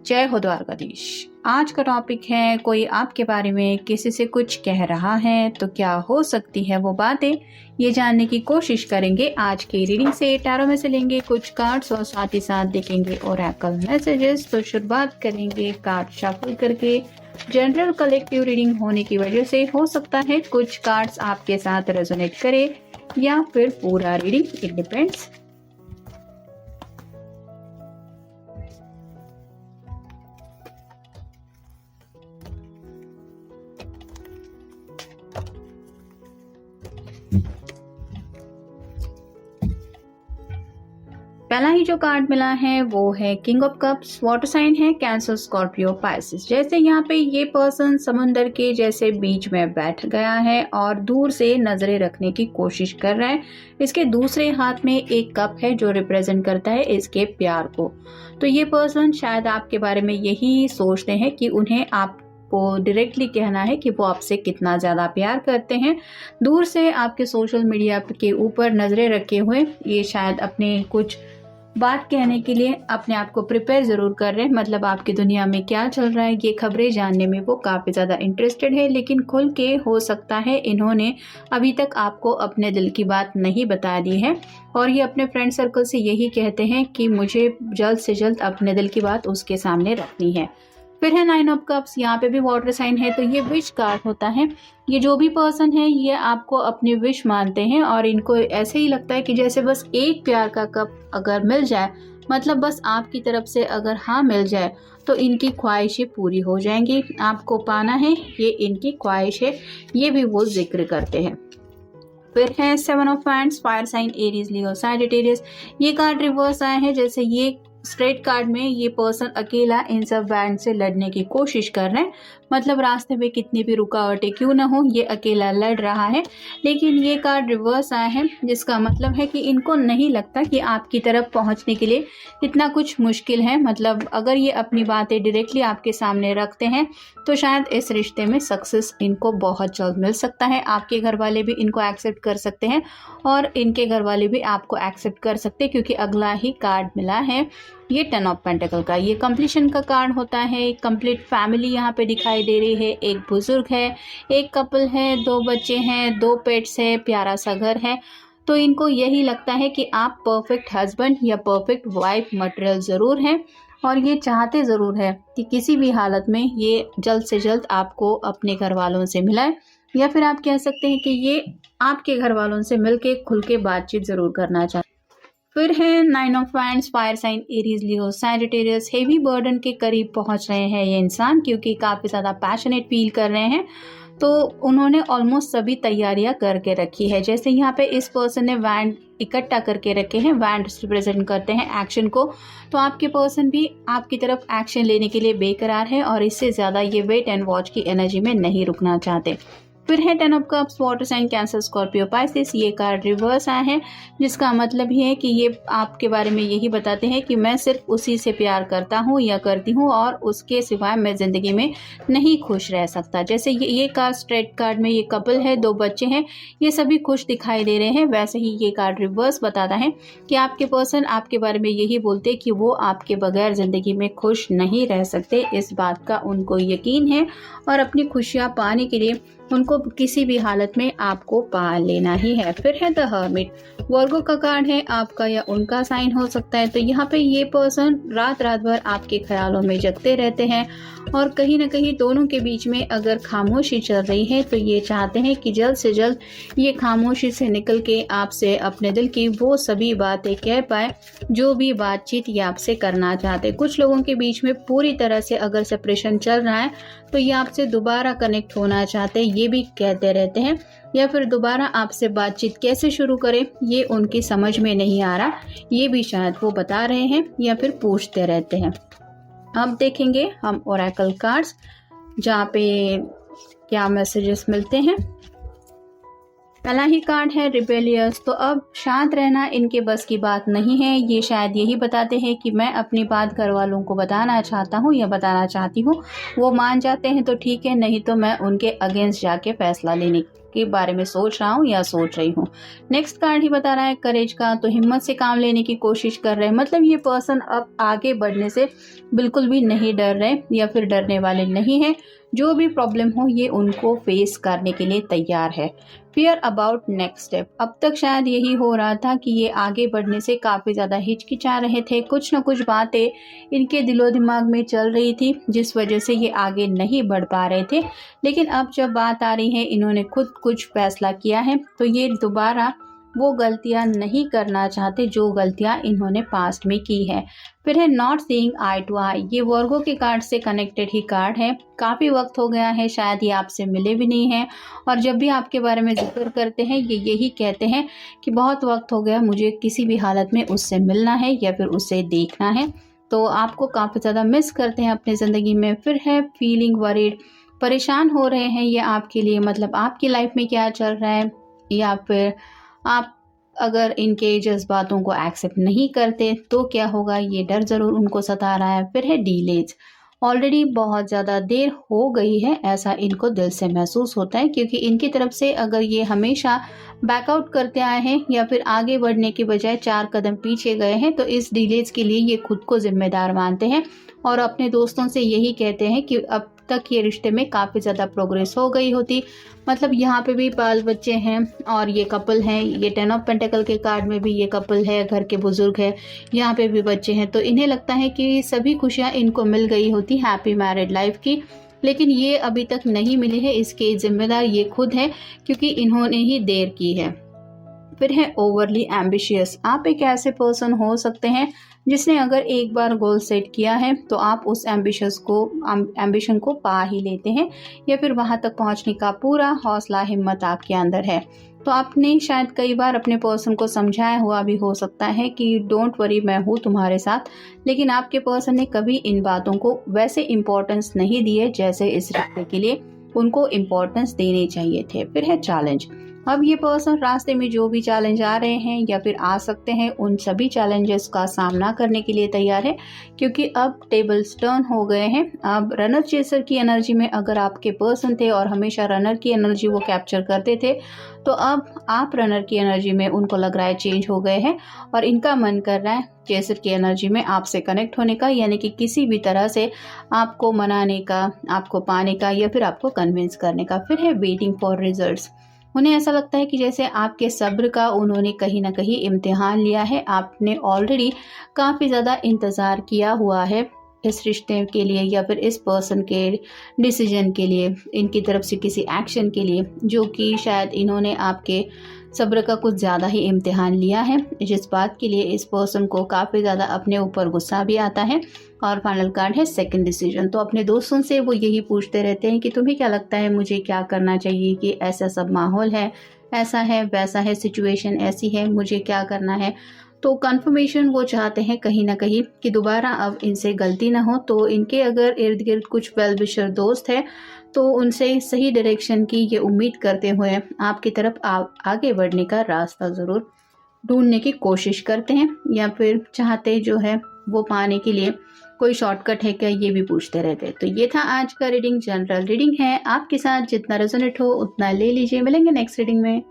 जय हो द्वारकाधीश। आज का टॉपिक है, कोई आपके बारे में किसी से कुछ कह रहा है तो क्या हो सकती है वो बातें, ये जानने की कोशिश करेंगे आज की रीडिंग से। टैरो में से लेंगे कुछ कार्ड्स और साथ ही साथ देखेंगे ओरेकल मैसेजेस। तो शुरुआत करेंगे कार्ड शफल करके। जनरल कलेक्टिव रीडिंग होने की वजह से हो सकता है कुछ कार्ड्स आपके साथ रेजोनेट करे या फिर पूरा रीडिंग, इट डिपेंड्स। पहला ही जो कार्ड मिला है वो है king of cups. Water sign है कैंसर, स्कॉर्पियो, पाइसिस। जैसे यहाँ पे ये पर्सन समुंदर के जैसे बीच में बैठ गया है और दूर से नजरें रखने की कोशिश कर रहा है। इसके दूसरे हाथ में एक कप है जो रिप्रेजेंट करता है इसके प्यार को। तो ये पर्सन शायद आपके बारे में यही सोचते हैं कि उन्हें आपको डायरेक्टली कहना है कि वो आपसे कितना ज्यादा प्यार करते हैं। दूर से आपके सोशल मीडिया के ऊपर नजरें रखे हुए ये शायद अपने कुछ बात कहने के लिए अपने आप को प्रिपेयर जरूर कर रहे हैं। मतलब आपकी दुनिया में क्या चल रहा है ये खबरें जानने में वो काफी ज्यादा इंटरेस्टेड है, लेकिन खुल के हो सकता है इन्होंने अभी तक आपको अपने दिल की बात नहीं बता दी है। और ये अपने फ्रेंड सर्कल से यही कहते हैं कि मुझे जल्द से जल्द अपने दिल की बात उसके सामने रखनी है। फिर है नाइन ऑफ कप्स। यहाँ पे भी वाटर साइन है तो ये विश कार्ड होता है। ये जो भी पर्सन है ये आपको अपनी विश मानते हैं और इनको ऐसे ही लगता है कि जैसे बस एक प्यार का कप अगर मिल जाए, मतलब बस आपकी तरफ से अगर हाँ मिल जाए तो इनकी ख्वाहिशें पूरी हो जाएंगी। आपको पाना है ये इनकी ख्वाहिश है, ये भी वो जिक्र करते हैं। फिर है seven of wands, fire sign Aries, Leo, Sagittarius. ये कार्ड रिवर्स आए हैं। जैसे ये स्ट्रेट कार्ड में ये पर्सन अकेला इन सब वैंड से लड़ने की कोशिश कर रहे हैं। मतलब रास्ते में कितनी भी रुकावटें क्यों ना हो ये अकेला लड़ रहा है। लेकिन ये कार्ड रिवर्स आया है जिसका मतलब है कि इनको नहीं लगता कि आपकी तरफ पहुंचने के लिए इतना कुछ मुश्किल है। मतलब अगर ये अपनी बातें डायरेक्टली आपके सामने रखते हैं तो शायद इस रिश्ते में सक्सेस इनको बहुत जल्द मिल सकता है। आपके घर वाले भी इनको एक्सेप्ट कर सकते हैं और इनके घर वाले भी आपको एक्सेप्ट कर सकते हैं, क्योंकि अगला ही कार्ड मिला है ये टेन ऑफ पेंटिकल का। ये कंप्लीशन का कार्ड होता है। कंप्लीट फैमिली यहाँ पे दिखाई दे रही है। एक बुजुर्ग है, एक कपल है, 2 बच्चे हैं, 2 पेट्स है, प्यारा सा घर है। तो इनको यही लगता है कि आप परफेक्ट हस्बैंड या परफेक्ट वाइफ मटेरियल ज़रूर हैं और ये चाहते ज़रूर है कि किसी भी हालत में ये जल्द से जल्द आपको अपने घर वालों से मिलाए, या फिर आप कह सकते हैं कि ये आपके घर वालों से मिलके खुल के बातचीत ज़रूर करना चाहते। फिर है nine of wands, fire sign Aries, Leo, Sagittarius. Heavy burden के करीब पहुंच रहे हैं ये इंसान, क्योंकि काफ़ी ज़्यादा पैशनेट फील कर रहे हैं। तो उन्होंने ऑलमोस्ट सभी तैयारियां करके रखी है। जैसे यहाँ पे इस पर्सन ने वैंड इकट्ठा करके रखे हैं। वैंड रिप्रेजेंट करते हैं एक्शन को। तो आपके पर्सन भी आपकी तरफ एक्शन लेने के लिए बेकरार है और इससे ज़्यादा ये वेट एंड वॉच की एनर्जी में नहीं रुकना चाहते। फिर है ten of cups, water sign Cancer, Scorpio, Pisces. ये कार्ड रिवर्स आया है जिसका मतलब ये है कि ये आपके बारे में यही बताते हैं कि मैं सिर्फ उसी से प्यार करता हूँ या करती हूँ और उसके सिवाय मैं ज़िंदगी में नहीं खुश रह सकता। जैसे ये कार्ड स्ट्रेट कार्ड में ये कपल है, 2 बच्चे हैं, ये सभी खुश दिखाई दे रहे हैं। वैसे ही ये कार्ड रिवर्स बताता है कि आपके पर्सन आपके बारे में यही बोलते कि वो आपके बगैर ज़िंदगी में खुश नहीं रह सकते। इस बात का उनको यकीन है और अपनी खुशियाँ पाने के लिए उनको किसी भी हालत में आपको पा लेना ही है। फिर है द हर्मिट। वर्गो का कार्ड है, आपका या उनका साइन हो सकता है। तो यहाँ पे ये पर्सन रात रात भर आपके ख्यालों में जगते रहते हैं और कहीं ना कहीं दोनों के बीच में अगर खामोशी चल रही है तो ये चाहते हैं कि जल्द से जल्द ये खामोशी से निकल के आपसे अपने दिल की वो सभी बातें कह पाए जो भी बातचीत ये आपसे करना चाहते। कुछ लोगों के बीच में पूरी तरह से अगर सेपरेशन चल रहा है तो ये आपसे दोबारा कनेक्ट होना चाहते हैं, ये भी कहते रहते हैं। या फिर दोबारा आपसे बातचीत कैसे शुरू करें ये उनकी समझ में नहीं आ रहा, ये भी शायद वो बता रहे हैं या फिर पूछते रहते हैं। अब देखेंगे हम ओरेकल कार्ड्स जहाँ पे क्या मैसेजेस मिलते हैं। पहला ही कार्ड है रिबेलियस। तो अब शांत रहना इनके बस की बात नहीं है। ये शायद यही बताते हैं कि मैं अपनी बात घर वालों को बताना चाहता हूँ या बताना चाहती हूँ, वो मान जाते हैं तो ठीक है, नहीं तो मैं उनके अगेंस्ट जाके फैसला लेने के बारे में सोच रहा हूँ या सोच रही हूँ। नेक्स्ट कार्ड ही बता रहा है करेज का। तो हिम्मत से काम लेने की कोशिश कर रहे हैं, मतलब ये पर्सन अब आगे बढ़ने से बिल्कुल भी नहीं डर रहे या फिर डरने वाले नहीं हैं। जो भी प्रॉब्लम हो ये उनको फेस करने के लिए तैयार है। Fear about next step. अब तक शायद यही हो रहा था कि ये आगे बढ़ने से काफ़ी ज़्यादा हिचकिचा रहे थे, कुछ न कुछ बातें इनके दिलो दिमाग में चल रही थी जिस वजह से ये आगे नहीं बढ़ पा रहे थे। लेकिन अब जब बात आ रही है, इन्होंने खुद कुछ फैसला किया है, तो ये दोबारा वो गलतियां नहीं करना चाहते जो गलतियां इन्होंने पास्ट में की है। फिर है नॉट सीइंग आई टू आई। ये वर्गो के कार्ड से कनेक्टेड ही कार्ड है। काफ़ी वक्त हो गया है, शायद ये आपसे मिले भी नहीं हैं, और जब भी आपके बारे में जिक्र करते हैं ये यही कहते हैं कि बहुत वक्त हो गया, मुझे किसी भी हालत में उससे मिलना है या फिर उससे देखना है। तो आपको काफ़ी ज़्यादा मिस करते हैं अपनी ज़िंदगी में। फिर है फीलिंग वरीड। परेशान हो रहे हैं ये आपके लिए, मतलब आपकी लाइफ में क्या चल रहा है, या फिर आप अगर इनके जज्बातों को एक्सेप्ट नहीं करते तो क्या होगा, ये डर ज़रूर उनको सता रहा है। फिर है डीलेज। ऑलरेडी बहुत ज़्यादा देर हो गई है, ऐसा इनको दिल से महसूस होता है, क्योंकि इनकी तरफ से अगर ये हमेशा बैकआउट करते आए हैं या फिर आगे बढ़ने के बजाय 4 कदम पीछे गए हैं, तो इस डिलेज के लिए ये खुद को जिम्मेदार मानते हैं और अपने दोस्तों से यही कहते हैं कि अब तक ये रिश्ते में काफ़ी ज़्यादा प्रोग्रेस हो गई होती। मतलब यहाँ पे भी बाल बच्चे हैं और ये कपल हैं। ये 10 ऑफ पेंटिकल के कार्ड में भी ये कपल है, घर के बुजुर्ग है, यहाँ पे भी बच्चे हैं। तो इन्हें लगता है कि सभी खुशियाँ इनको मिल गई होती हैप्पी मैरिड लाइफ की, लेकिन ये अभी तक नहीं मिली है। इसके जिम्मेदार ये खुद है क्योंकि इन्होंने ही देर की है। फिर है ओवरली एम्बिशियस। आप एक ऐसे पर्सन हो सकते हैं जिसने अगर एक बार गोल सेट किया है तो आप उस एम्बिशन को पा ही लेते हैं, या फिर वहां तक पहुंचने का पूरा हौसला हिम्मत आपके अंदर है। तो आपने शायद कई बार अपने पर्सन को समझाया हुआ भी हो सकता है कि डोंट वरी, मैं हूँ तुम्हारे साथ, लेकिन आपके पर्सन ने कभी इन बातों को वैसे इम्पोर्टेंस नहीं दी है जैसे इस रिश्ते के लिए उनको इम्पोर्टेंस देने चाहिए थे। फिर है चैलेंज। अब ये पर्सन रास्ते में जो भी चैलेंज आ रहे हैं या फिर आ सकते हैं, उन सभी चैलेंजेस का सामना करने के लिए तैयार है, क्योंकि अब टेबल्स टर्न हो गए हैं। अब रनर चेसर की एनर्जी में अगर आपके पर्सन थे और हमेशा रनर की एनर्जी वो कैप्चर करते थे, तो अब आप रनर की एनर्जी में उनको लग रहा है चेंज हो गए हैं और इनका मन कर रहा है चेसर की एनर्जी में आपसे कनेक्ट होने का, यानी कि किसी भी तरह से आपको मनाने का, आपको पाने का या फिर आपको कन्विंस करने का। फिर है वेटिंग फॉर रिजल्ट्स। उन्हें ऐसा लगता है कि जैसे आपके सब्र का उन्होंने कहीं ना कहीं इम्तिहान लिया है। आपने ऑलरेडी काफ़ी ज़्यादा इंतज़ार किया हुआ है इस रिश्ते के लिए या फिर इस पर्सन के डिसीजन के लिए, इनकी तरफ से किसी एक्शन के लिए, जो कि शायद इन्होंने आपके सब्र का कुछ ज़्यादा ही इम्तिहान लिया है, जिस बात के लिए इस पर्सन को काफ़ी ज़्यादा अपने ऊपर गुस्सा भी आता है। और फाइनल कार्ड है सेकंड डिसीजन। तो अपने दोस्तों से वो यही पूछते रहते हैं कि तुम्हें क्या लगता है, मुझे क्या करना चाहिए, कि ऐसा सब माहौल है, ऐसा है वैसा है, सिचुएशन ऐसी है, मुझे क्या करना है। तो कंफर्मेशन वो चाहते हैं कहीं ना कहीं कि दोबारा अब इनसे गलती ना हो। तो इनके अगर इर्द गिर्द कुछ वेल विशर दोस्त है तो उनसे सही डायरेक्शन की ये उम्मीद करते हुए आपकी तरफ आगे बढ़ने का रास्ता ज़रूर ढूंढने की कोशिश करते हैं, या फिर चाहते जो है वो पाने के लिए कोई शॉर्टकट है क्या, ये भी पूछते रहते हैं। तो ये था आज का रीडिंग। जनरल रीडिंग है, आपके साथ जितना रेजोनेट हो उतना ले लीजिए। मिलेंगे नेक्स्ट रीडिंग में।